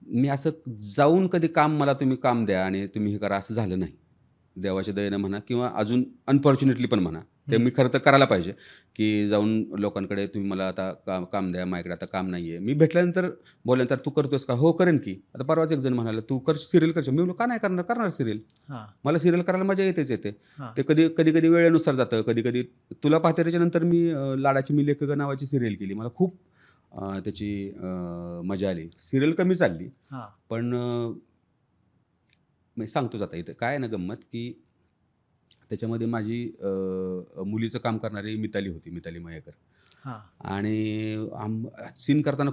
मी असं जाऊन कधी मला तुम्ही काम द्या आणि तुम्ही हे करा असं झालं नाही. देवाच्या दयेनं म्हणा किंवा अजून अनफॉर्च्युनेटली पण म्हणा. ते हं. मी खरं तर करायला पाहिजे, की जाऊन लोकांकडे तुम्ही मला आता काम द्या, माझ्याकडे आता काम नाही आहे. मी भेटल्यानंतर बोलल्यानंतर, "तू करतोस का?" "हो, करेन की." आता परवाच एक जण म्हणाला, "तू सीरियल करशील?" मी म्हणालो, "का नाही करणार? करणार सीरियल." हां, मला सीरियल करायला मजा येतेच येते. हां. ते कधी-कधी वेळेनुसार जातं. कधी-कधी तुला पाहतेच्या नंतर मी लाडाची मी लेखक नावाची सीरियल केली. मला खूप त्याची मजा आली. सीरियल कमी चालली. हां. पण मी सांगतोच आता इथं काय आहे ना गंमत, की त्याच्यामध्ये माझी मुलीचं काम करणारी मिताली होती, मिताली मयेकर. हां. आणि सीन करताना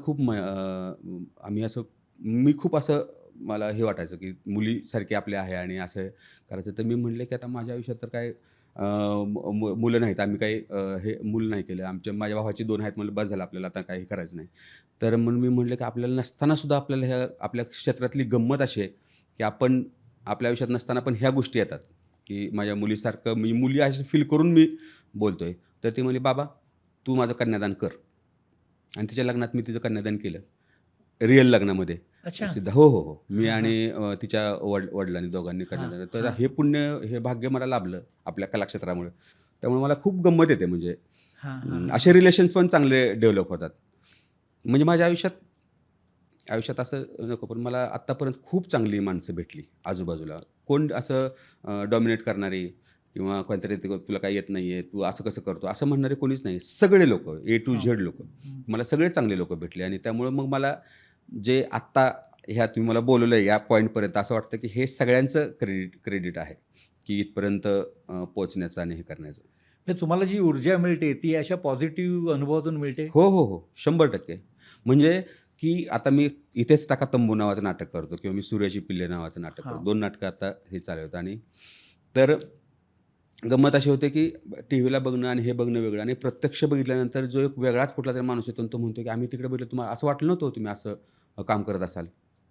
आम्ही असं मी खूप असं मला हे वाटायचं, की मुलीसारखी आपली आहे आणि असं करायचं. तर मी म्हटलं, की आता माझ्या आयुष्यात तर काय मुलं नाहीत. आम्ही काही हे मूल नाही केलं. माझ्या भावाची 2 आहेत म्हणलं बस झालं आपल्याला आता काही करायचं नाही. तर मग मी म्हटलं, की आपल्याला नसताना सुद्धा आपल्याला ह्या आपल्या क्षेत्रातली गंमत अशी आहे, की आपण आपल्या आयुष्यात नसताना पण ह्या गोष्टी येतात, की माझ्या मुलीसारखं मी मुली अशी फील करून मी बोलतोय. तर ती म्हणाली, "बाबा तू माझं कन्यादान कर." आणि तिच्या लग्नात मी तिचं कन्यादान केलं. रिअल लग्नामध्ये. अच्छा. सिद्ध हो, हो, हो. मी हां, हां. आणि तिच्या वडिलांनी दोघांनी हां, कन्यादान तर हां. हे पुण्य, हे भाग्य मला लाभलं आपल्या कलाक्षेत्रामुळे. त्यामुळे मला खूप गंमत येते म्हणजे हां, हां, हां, असे हां. रिलेशन्स पण चांगले डेव्हलप होतात. म्हणजे माझ्या आयुष्यात असं नको, पण मला आत्तापर्यंत खूप चांगली माणसं भेटली आजूबाजूला. कोण असं डॉमिनेट करणारी किंवा कोणतरी तुला काही येत नाहीये, तू असं कसं करतो, असं म्हणणारे कोणीच नाही. सगळे लोकं ए टू हो. झेड लोकं. हं. मला सगळे चांगले लोकं भेटले आणि त्यामुळं मग मला जे आत्ता ह्या तुम्ही मला बोलवलंय या पॉइंटपर्यंत असं वाटतं, की हे सगळ्यांचं क्रेडिट आहे, की इथपर्यंत पोहोचण्याचं आणि हे करण्याचं. म्हणजे तुम्हाला जी ऊर्जा मिळते ती अशा पॉझिटिव्ह अनुभवातून मिळते? हो, हो, हो. 100% म्हणजे की आता मी इथेच टाका तंबू नावाचं नाटक करतो किंवा मी सूर्याची पिल्ले नावाचं नाटक करतो. हां. 2 नाटकं आता हे चालू आहेत आणि तर गंमत अशी होते की टीव्हीला बघणं आणि हे बघणं वेगळं आणि प्रत्यक्ष बघितल्यानंतर जो एक वेगळाच कुठलातरी माणूस येतो आणि तो म्हणतो की आम्ही तिकडे बघितलं तुम्हाला असं वाटलं नव्हतं हो तुम्ही असं काम करत असाल.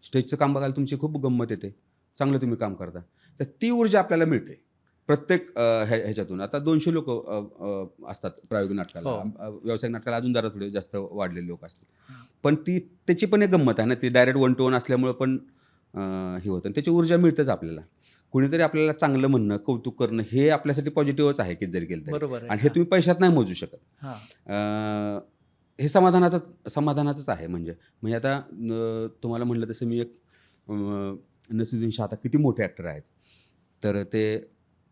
स्टेजचं काम बघायला तुमची खूप गंमत येते. चांगलं तुम्ही काम करता. तर ती ऊर्जा आपल्याला मिळते. प्रत्येक ह्याच्यातून. आता 200 लोकं असतात प्रायोगिक नाटकाला. हो. व्यावसायिक नाटकाला अजून जरा थोडे जास्त वाढलेले लोक असतात. हां. पण त्याची पण एक गंमत आहे ना, ती डायरेक्ट वन टू वन असल्यामुळं पण हे होतं आणि त्याची ऊर्जा मिळतेच आपल्याला. कुणीतरी आपल्याला चांगलं म्हणणं, कौतुक करणं हे आपल्यासाठी पॉझिटिव्हच आहे किती जरी केलं तरी. बरोबर आहे. आणि हे हां, तुम्ही पैशात नाही मोजू शकत. हां. हे समाधानाचंच आहे म्हणजे. म्हणजे आता तुम्हाला म्हटलं तसं मी एक अ, नसीरुद्दीन शाह आता किती मोठे ॲक्टर आहेत. तर ते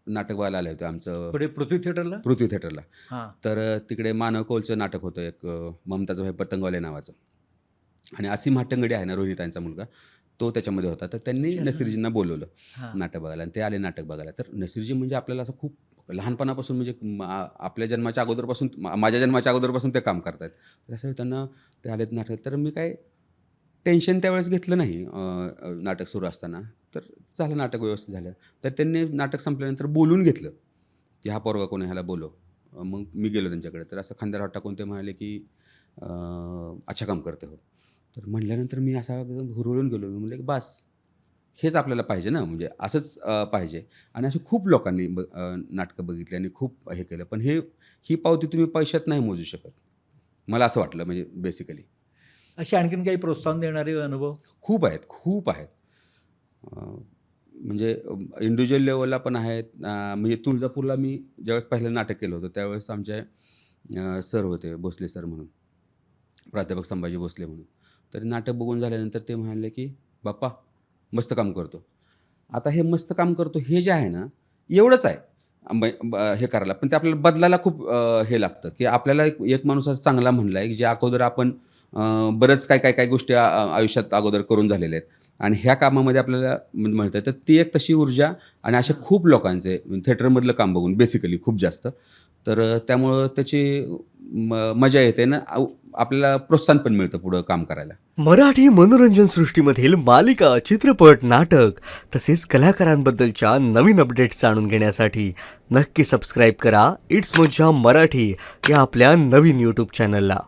नाटक बघायला आले होते आमचं पुढे पृथ्वी थिएटरला? पृथ्वी थिएटरला. हां. तर तिकडे मानव कौलचं नाटक होतं एक ममताजा भाई पतंगवाले नावाचं. आणि असीम हाटंगडी आहे ना रोहितांचा मुलगा, तो त्याच्यामध्ये होता. तर त्यांनी अच्छा. हां. नसीरजींना बोलवलं हां. नाटक बघायला आणि ते आले नाटक बघायला. तर नसीरजी म्हणजे आपल्याला असं खूप लहानपणापासून म्हणजे आपल्या जन्माच्या अगोदरपासून माझ्या जन्माच्या अगोदरपासून ते काम करतायत. तर असं त्यांना ते आलेत नाटक तर मी काय टेन्शन त्यावेळेस घेतलं नाही नाटक सुरू असताना. तर झालं नाटक व्यवस्थित झालं. तर त्यांनी नाटक संपल्यानंतर बोलून घेतलं, की "हा पोरगा कोण आहे ह्याला बोलव." मग मी गेलो त्यांच्याकडे. तर असं खांद्यावर हात टाकून ते म्हणाले, की अ, "अच्छा काम करते हो." तर म्हणल्यानंतर मी असा एकदम हुरळून गेलो. मी म्हटलं, की "बास, हेच आपल्याला पाहिजे ना, म्हणजे असंच पाहिजे." आणि असे खूप लोकांनी नाटकं बघितली आणि खूप हे केलं. पण ही पावती तुम्ही पैशात नाही मोजू शकत. मला असं वाटलं म्हणजे बेसिकली. असे आणखीन काही प्रोत्साहन देणारे अनुभव? खूप आहेत, खूप आहेत. अ, म्हणजे इंडिव्हिज्युअल लेव्हलला पण आहेत. म्हणजे तुळजापूरला मी ज्यावेळेस पहिलं नाटक केलं होतं, त्यावेळेस आमचे सर होते, भोसले सर म्हणून, प्राध्यापक संभाजी भोसले म्हणून. तर नाटक बघून झाल्यानंतर ते म्हणाले, की "बाप्पा, मस्त काम करतो." आता हे मस्त काम करतो हे जे आहे ना, एवढंच आहे. हे करायला. पण ते आपल्याला बदलायला खूप हे लागतं, की आपल्याला एक एक माणूस असा चांगला म्हणला आहे, ज्या अगोदर आपण बरंच काय गोष्टी आयुष्यात अगोदर करून झालेल्या आहेत. आणि ह्या कामामध्ये आपल्याला मिळतं. तर ती एक तशी ऊर्जा आणि असे हां. खूप लोकांचे थिएटरमधलं काम बघून बेसिकली खूप जास्त. तर त्यामुळं त्याची मजा येते ना आपल्याला प्रोत्साहन पण मिळतं पुढं काम करायला. मराठी मनोरंजन सृष्टीमधील मालिका, चित्रपट, नाटक तसेच कलाकारांबद्दलच्या नवीन अपडेट्स जाणून घेण्यासाठी नक्की सबस्क्राईब करा इट्स मज्जा मराठी या आपल्या नवीन यूट्यूब चॅनलला.